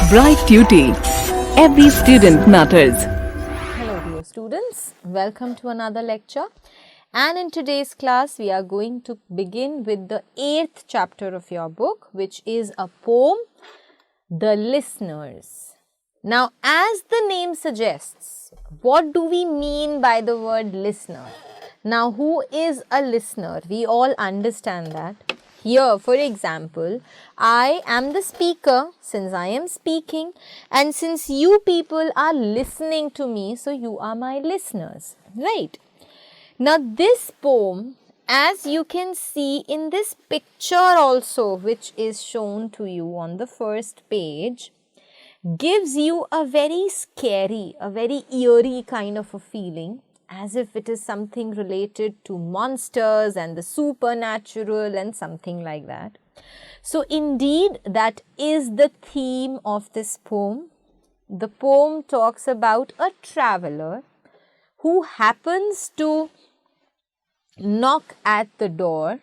Bright Tuty. Every student matters. Hello dear students, welcome to another lecture, and in today's class we are going to begin with the 8th chapter of your book, which is a poem, The Listeners. Now, as the name suggests, what do we mean by the word listener? Now, who is a listener? We all understand that. Here, for example, I am the speaker since I am speaking, and since you people are listening to me, so you are my listeners, right? Now, this poem, as you can see in this picture also, which is shown to you on the first page, gives you a very scary, a very eerie kind of a feeling, as if it is something related to monsters and the supernatural and something like that. So indeed, that is the theme of this poem. The poem talks about a traveler who happens to knock at the door.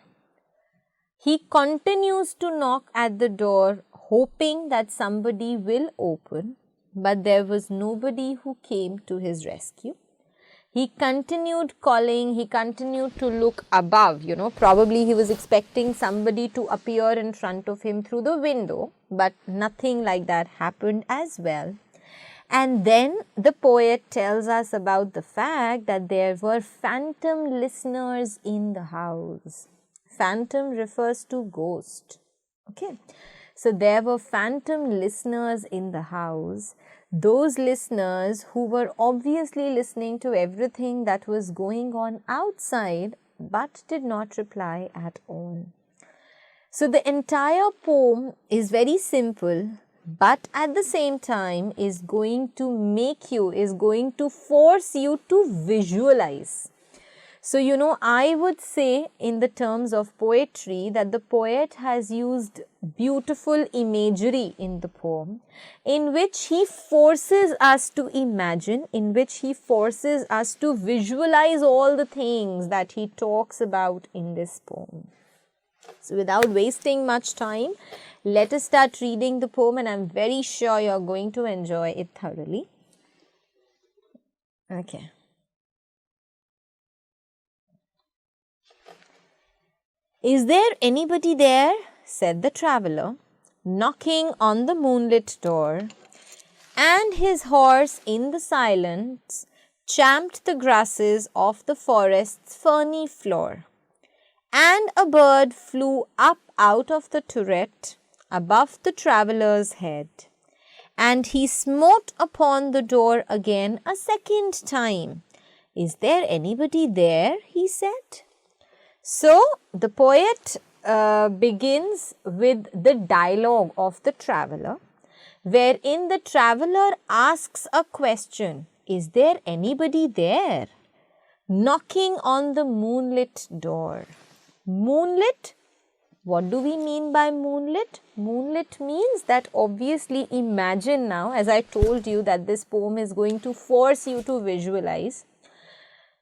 He continues to knock at the door, hoping that somebody will open, but there was nobody who came to his rescue. He continued calling, he continued to look above, probably he was expecting somebody to appear in front of him through the window, but nothing like that happened as well. And then the poet tells us about the fact that there were phantom listeners in the house. Phantom refers to ghost. Okay. So there were phantom listeners in the house. Those listeners who were obviously listening to everything that was going on outside but did not reply at all. So the entire poem is very simple, but at the same time is going to force you to visualize. So, I would say in the terms of poetry that the poet has used beautiful imagery in the poem, in which he forces us to imagine, in which he forces us to visualize all the things that he talks about in this poem. So, without wasting much time, let us start reading the poem, and I'm very sure you're going to enjoy it thoroughly. Okay. "Is there anybody there?" said the traveller, knocking on the moonlit door, and his horse in the silence champed the grasses of the forest's ferny floor, and a bird flew up out of the turret above the traveller's head, and he smote upon the door again a second time. "Is there anybody there?" he said. So, the poet begins with the dialogue of the traveller, wherein the traveller asks a question, "Is there anybody there?" knocking on the moonlit door. Moonlit? What do we mean by moonlit? Moonlit means that obviously imagine now, as I told you that this poem is going to force you to visualize.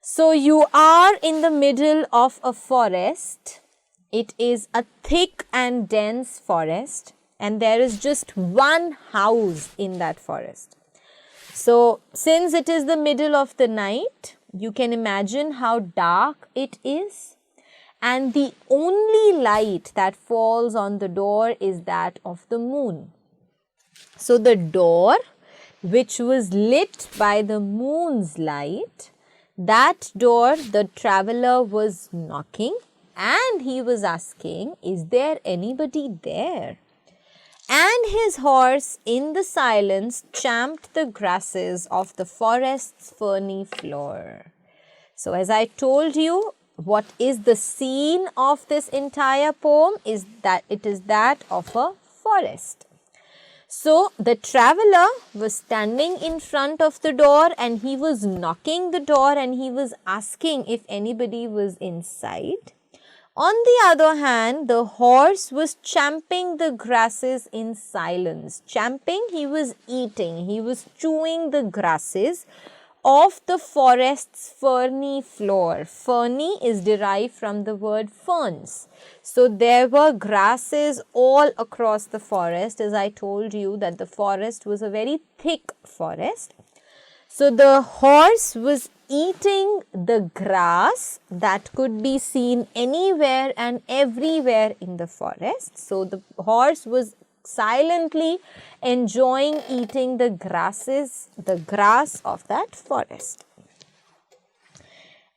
So you are in the middle of a forest. It is a thick and dense forest, and there is just one house in that forest. So since it is the middle of the night, you can imagine how dark it is, and the only light that falls on the door is that of the moon. So the door, which was lit by the moon's light, that door the traveller was knocking, and he was asking, "Is there anybody there?" And his horse in the silence champed the grasses of the forest's ferny floor. So as I told you, what is the scene of this entire poem is that it is that of a forest. So, the traveller was standing in front of the door, and he was knocking the door, and he was asking if anybody was inside. On the other hand, the horse was champing the grasses in silence. Champing, he was eating, he was chewing the grasses of the forest's ferny floor. Ferny is derived from the word ferns. So there were grasses all across the forest, as I told you that the forest was a very thick forest. So the horse was eating the grass that could be seen anywhere and everywhere in the forest. So the horse was silently enjoying eating the grass of that forest.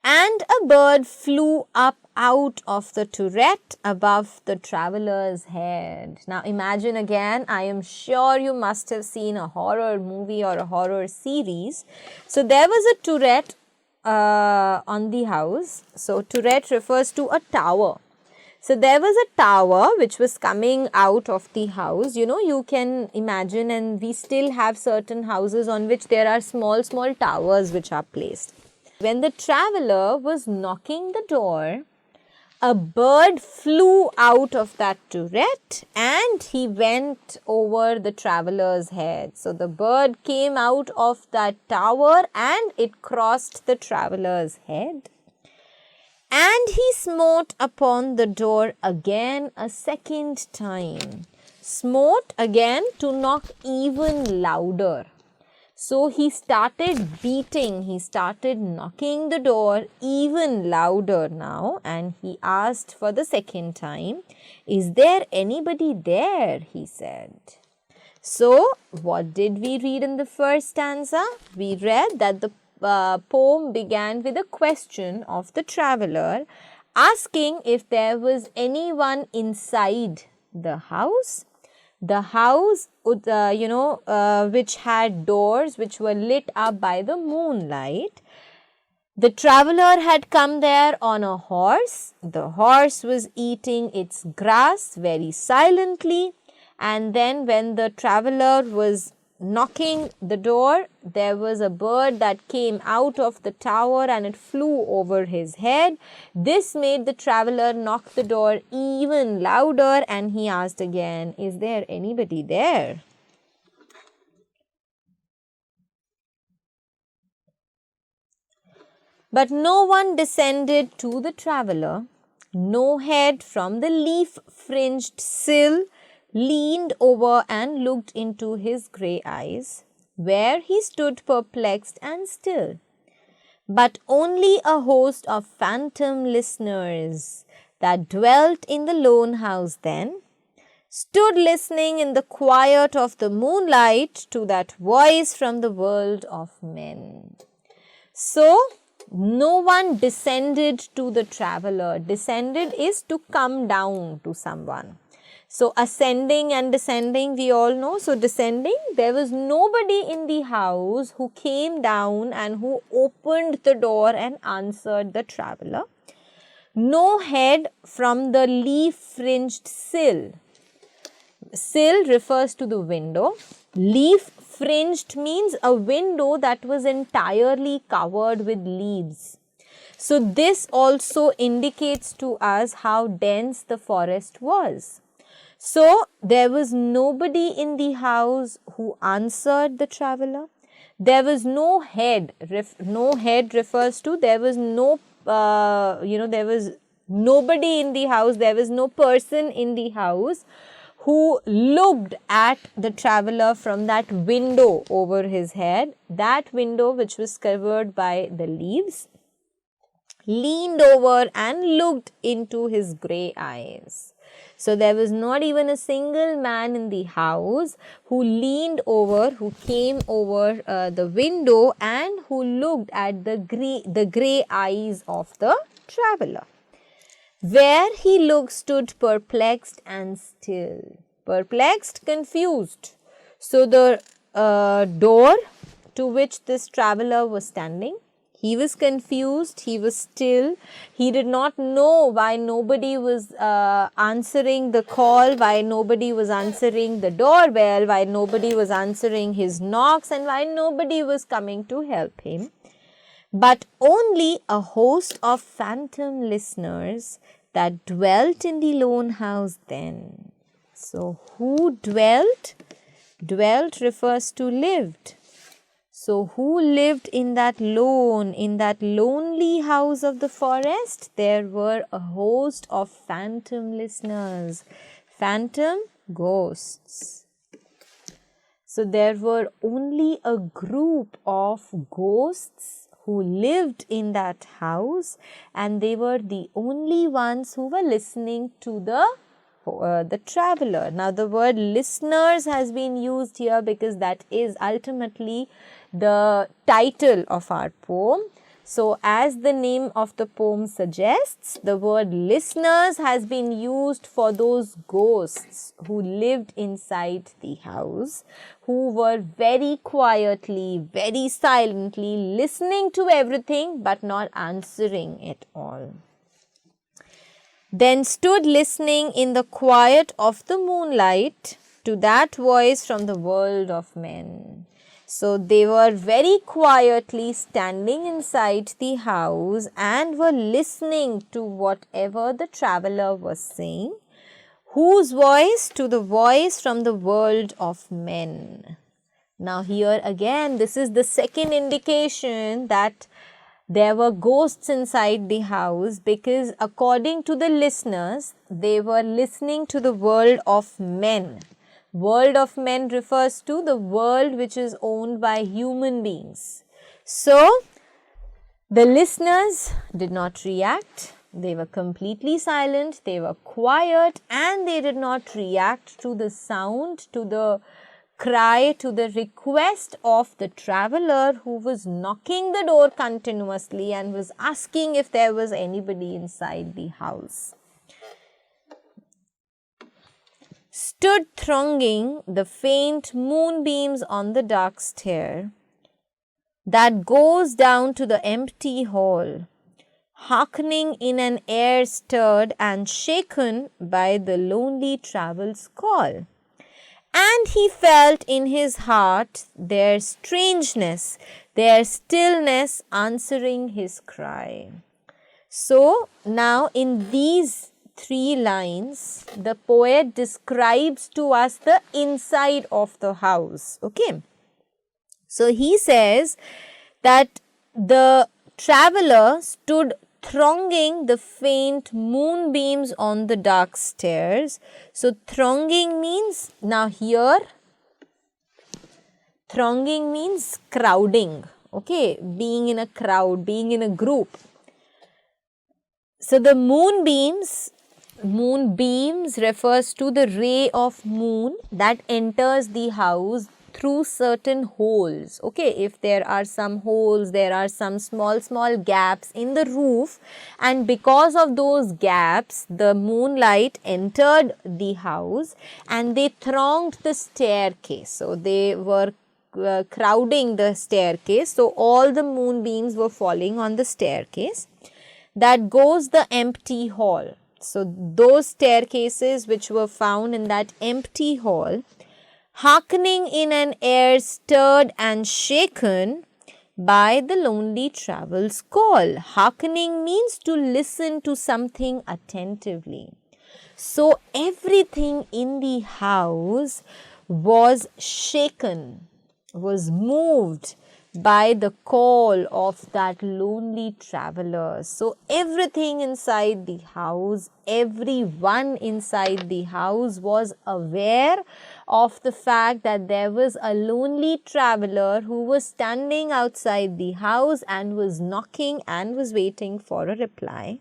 And a bird flew up out of the turret above the traveller's head. Now imagine again, I am sure you must have seen a horror movie or a horror series. So there was a turret on the house. So turret refers to a tower. So there was a tower which was coming out of the house. You know, you can imagine, and we still have certain houses on which there are small towers which are placed. When the traveller was knocking the door, a bird flew out of that turret and he went over the traveller's head. So the bird came out of that tower and it crossed the traveller's head. And he smote upon the door again a second time. Smote again to knock even louder. So he started beating, he started knocking the door even louder now, and he asked for the second time, "Is there anybody there?" he said. So what did we read in the first stanza? We read that the poem began with a question of the traveller asking if there was anyone inside the house. The house, which had doors which were lit up by the moonlight. The traveller had come there on a horse. The horse was eating its grass very silently. And then when the traveller was knocking the door, there was a bird that came out of the tower and it flew over his head. This made the traveller knock the door even louder, and he asked again, "Is there anybody there?" But no one descended to the traveller. No head from the leaf-fringed sill leaned over and looked into his grey eyes, where he stood perplexed and still. But only a host of phantom listeners that dwelt in the lone house then stood listening in the quiet of the moonlight to that voice from the world of men. So, no one descended to the traveller. Descended is to come down to someone. So, ascending and descending, we all know. So, descending, there was nobody in the house who came down and who opened the door and answered the traveller. No head from the leaf-fringed sill. Sill refers to the window. Leaf-fringed means a window that was entirely covered with leaves. So, this also indicates to us how dense the forest was. So, there was nobody in the house who answered the traveller. There was no head. No head refers to there was no, there was nobody in the house. There was no person in the house who looked at the traveller from that window over his head. That window, which was covered by the leaves, leaned over and looked into his grey eyes. So, there was not even a single man in the house who leaned over, who came over the window and who looked at the grey eyes of the traveller. Where he looked stood perplexed and still. Perplexed, confused. So, the door to which this traveller was standing, he was confused, he was still, he did not know why nobody was answering the call, why nobody was answering the doorbell, why nobody was answering his knocks, and why nobody was coming to help him. But only a host of phantom listeners that dwelt in the lone house then. So, who dwelt? Dwelt refers to lived. So who lived in that lonely house of the forest? There were a host of phantom listeners, phantom ghosts. So there were only a group of ghosts who lived in that house, and they were the only ones who were listening to the traveler. Now the word listeners has been used here because that is ultimately the title of our poem. So as the name of the poem suggests, the word listeners has been used for those ghosts who lived inside the house, who were very quietly, very silently listening to everything but not answering it all. Then stood listening in the quiet of the moonlight to that voice from the world of men. So they were very quietly standing inside the house and were listening to whatever the traveler was saying. Whose voice? To the voice from the world of men. Now here again, this is the second indication that there were ghosts inside the house, because according to the listeners, they were listening to the world of men. World of men refers to the world which is owned by human beings. So, the listeners did not react. They were completely silent, they were quiet, and they did not react to the sound, to the cry, to the request of the traveler who was knocking the door continuously and was asking if there was anybody inside the house. Stood thronging the faint moonbeams on the dark stair that goes down to the empty hall, hearkening in an air stirred and shaken by the lonely travel's call. And he felt in his heart their strangeness, their stillness answering his cry. So now in these 3 lines, the poet describes to us the inside of the house. Okay. So he says that the traveler stood thronging the faint moonbeams on the dark stairs. So thronging means, now here, thronging means crowding. Okay, being in a crowd, being in a group. So the moonbeams refers to the ray of moon that enters the house through certain holes. Okay, if there are some holes, there are some small gaps in the roof, and because of those gaps, the moonlight entered the house and they thronged the staircase. So they were crowding the staircase. So all the moonbeams were falling on the staircase that goes the empty hall. So those staircases which were found in that empty hall, hearkening in an air stirred and shaken by the lonely travel's call. Hearkening means to listen to something attentively. So everything in the house was shaken, was moved by the call of that lonely traveler. So everything inside the house, everyone inside the house was aware of the fact that there was a lonely traveler who was standing outside the house and was knocking and was waiting for a reply.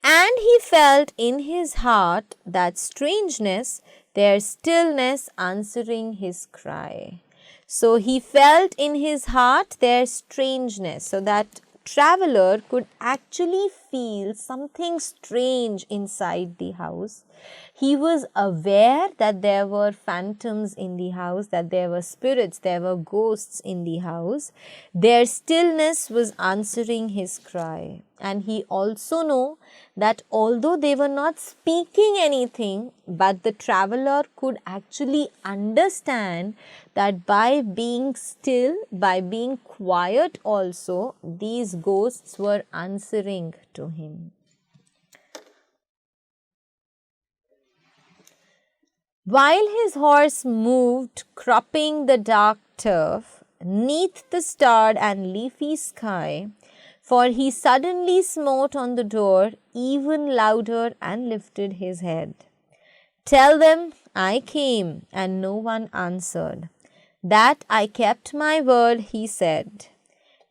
And he felt in his heart that strangeness, their stillness answering his cry. So he felt in his heart their strangeness. So that traveler could actually feel something strange inside the house. He was aware that there were phantoms in the house, that there were spirits, there were ghosts in the house. Their stillness was answering his cry. And he also knew that although they were not speaking anything, but the traveler could actually understand that by being still, by being quiet also, these ghosts were answering to him. While his horse moved, cropping the dark turf, neath the starred and leafy sky, for he suddenly smote on the door even louder and lifted his head. Tell them I came, and no one answered. That I kept my word, he said.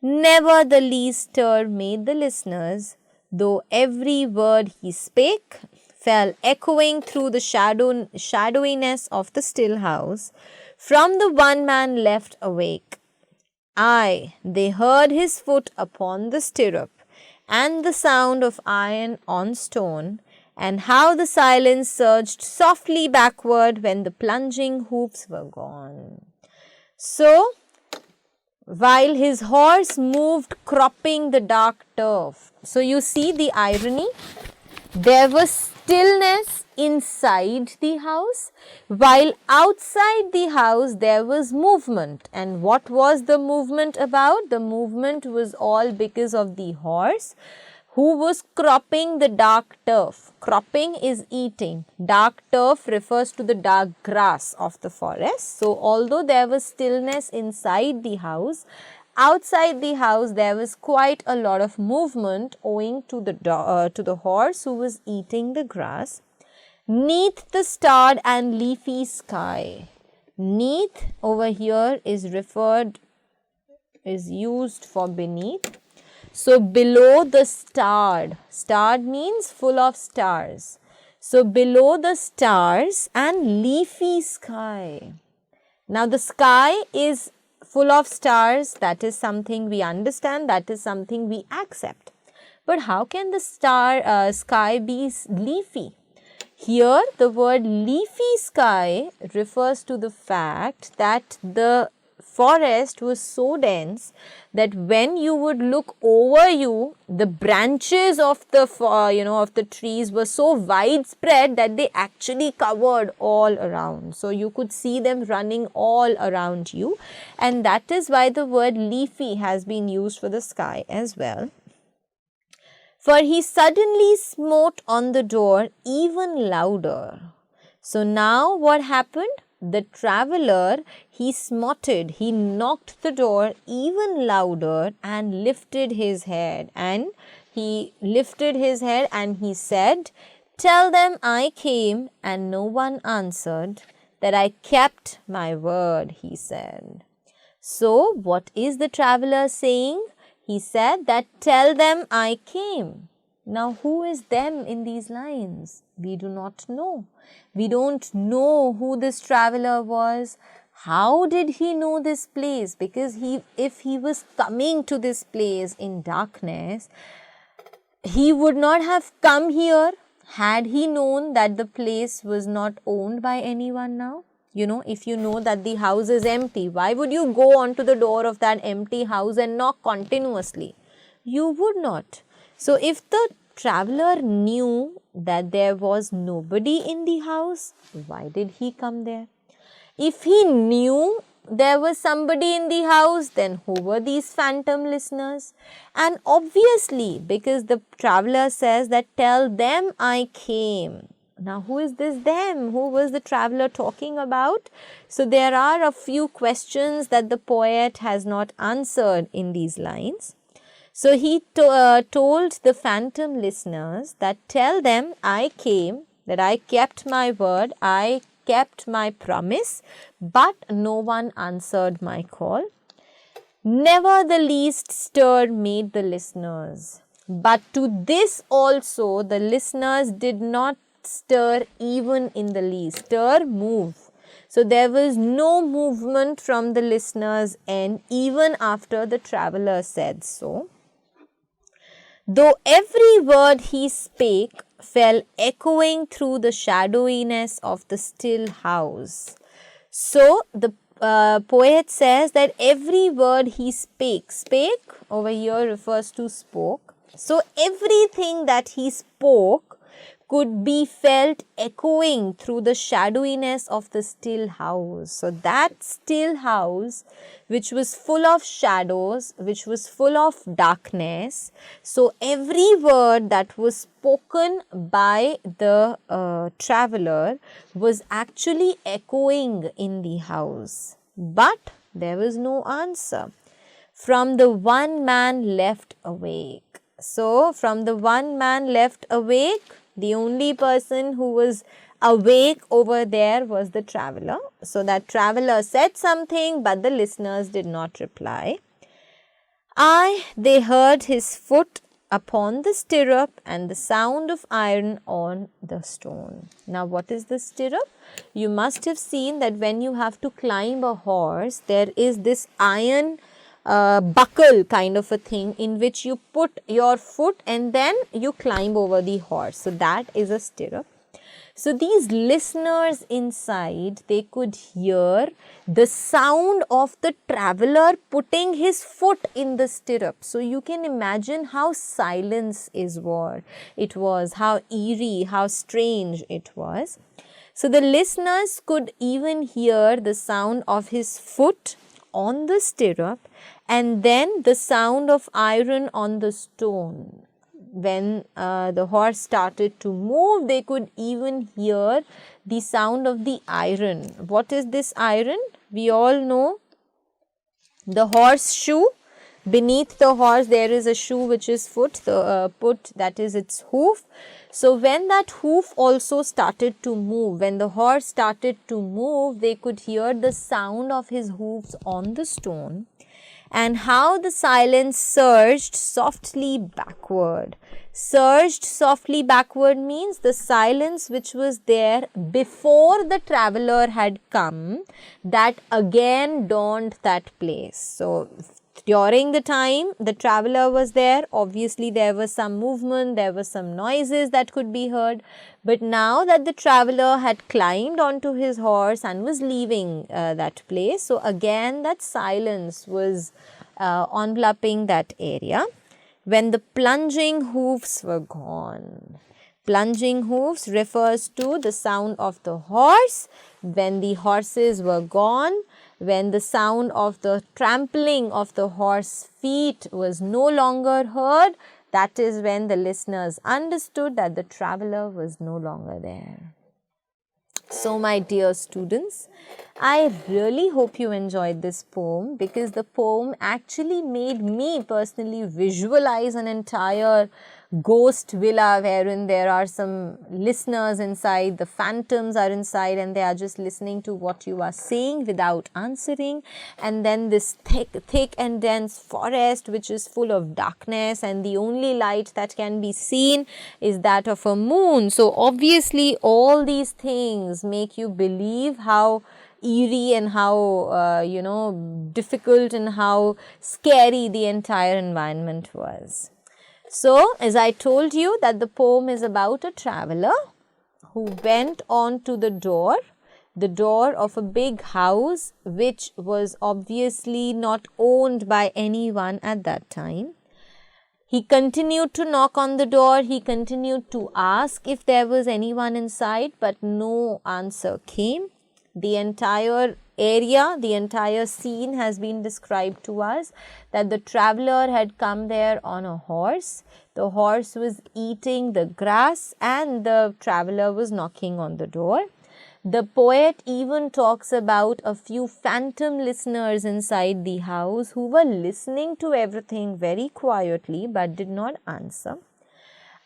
Never the least stir made the listeners, though every word he spake fell echoing through the shadowiness of the still house, from the one man left awake. Aye, they heard his foot upon the stirrup, and the sound of iron on stone, and how the silence surged softly backward when the plunging hoofs were gone. So, while his horse moved cropping the dark turf. So, you see the irony. There was stillness inside the house, while outside the house there was movement. And what was the movement about? The movement was all because of the horse who was cropping the dark turf. Cropping is eating. Dark turf refers to the dark grass of the forest. So, although there was stillness inside the house, outside the house there was quite a lot of movement owing to the horse who was eating the grass. Neath the starred and leafy sky. Neath over here is used for beneath. So, below the starred. Starred means full of stars. So, below the stars and leafy sky. Now, the sky is full of stars. That is something we understand. That is something we accept. But how can the sky be leafy? Here, the word leafy sky refers to the fact that the forest was so dense that when you would look over you, the branches of the trees were so widespread that they actually covered all around. So you could see them running all around you, and that is why the word leafy has been used for the sky as well. For he suddenly smote on the door even louder. So now what happened? The traveler, he smoted, he knocked the door even louder and lifted his head. And he lifted his head and he said, Tell them I came, and no one answered, that I kept my word, he said. So, what is the traveler saying? He said that tell them I came. Now, who is them in these lines? We do not know. We don't know who this traveler was. How did he know this place? Because if he was coming to this place in darkness, he would not have come here had he known that the place was not owned by anyone now. You know, if you know that the house is empty, why would you go onto the door of that empty house and knock continuously? You would not. So, if the traveler knew that there was nobody in the house, why did he come there? If he knew there was somebody in the house, then who were these phantom listeners? And obviously, because the traveler says that tell them I came. Now, who is this them? Who was the traveler talking about? So, there are a few questions that the poet has not answered in these lines. So, he told the phantom listeners that tell them I came, that I kept my word, I kept my promise, but no one answered my call. Never the least stir made the listeners, but to this also the listeners did not stir even in the least. Stir, move. So, there was no movement from the listeners' end even after the traveler said so. Though every word he spake fell echoing through the shadowiness of the still house. So, the poet says that every word he spake over here refers to spoke. So, everything that he spoke could be felt echoing through the shadowiness of the still house. So, that still house which was full of shadows, which was full of darkness. So, every word that was spoken by the traveler was actually echoing in the house. But There was no answer. From the one man left awake. So, from the one man left awake, the only person who was awake over there was the traveler. So, that traveler said something, but the listeners did not reply. They heard his foot upon the stirrup and the sound of iron on the stone. Now, what is the stirrup? You must have seen that when you have to climb a horse, there is this iron buckle kind of a thing in which you put your foot and then you climb over the horse. So, that is a stirrup. So, these listeners inside, they could hear the sound of the traveler putting his foot in the stirrup. So, you can imagine how silence is what it was, how eerie, how strange it was. So, the listeners could even hear the sound of his foot on the stirrup and then the sound of iron on the stone. When the horse started to move, they could even hear the sound of the iron. What is this iron? We all know the horseshoe. Beneath the horse, there is a shoe which is foot, that is its hoof. So, when that hoof also started to move, when the horse started to move, they could hear the sound of his hoofs on the stone. And how the silence surged softly backward. Surged softly backward means the silence which was there before the traveler had come, that again dawned that place. So, during the time the traveler was there, obviously there was some movement, there were some noises that could be heard. But now that the traveler had climbed onto his horse and was leaving that place, so again that silence was enveloping that area. When the plunging hoofs were gone. Plunging hoofs refers to the sound of the horse when the horses were gone. When the sound of the trampling of the horse feet was no longer heard, that is when the listeners understood that the traveler was no longer there. So, my dear students, I really hope you enjoyed this poem, because the poem actually made me personally visualize an entire ghost villa wherein there are some listeners inside, the phantoms are inside and they are just listening to what you are saying without answering, and then this thick and dense forest which is full of darkness, and the only light that can be seen is that of a moon. So obviously all these things make you believe how eerie and how difficult and how scary the entire environment was. So, as I told you that the poem is about a traveler who went on to the door of a big house which was obviously not owned by anyone at that time. He continued to knock on the door, he continued to ask if there was anyone inside, but no answer came. The entire area, the entire scene has been described to us that the traveler had come there on a horse. The horse was eating the grass and the traveler was knocking on the door. The poet even talks about a few phantom listeners inside the house who were listening to everything very quietly but did not answer.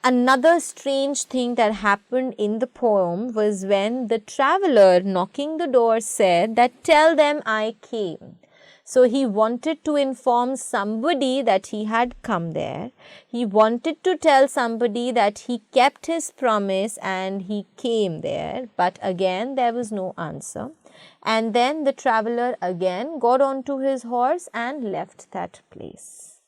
Another strange thing that happened in the poem was when the traveler knocking the door said that, "Tell them I came." So he wanted to inform somebody that he had come there. He wanted to tell somebody that he kept his promise and he came there. But again, there was no answer. And then the traveler again got onto his horse and left that place.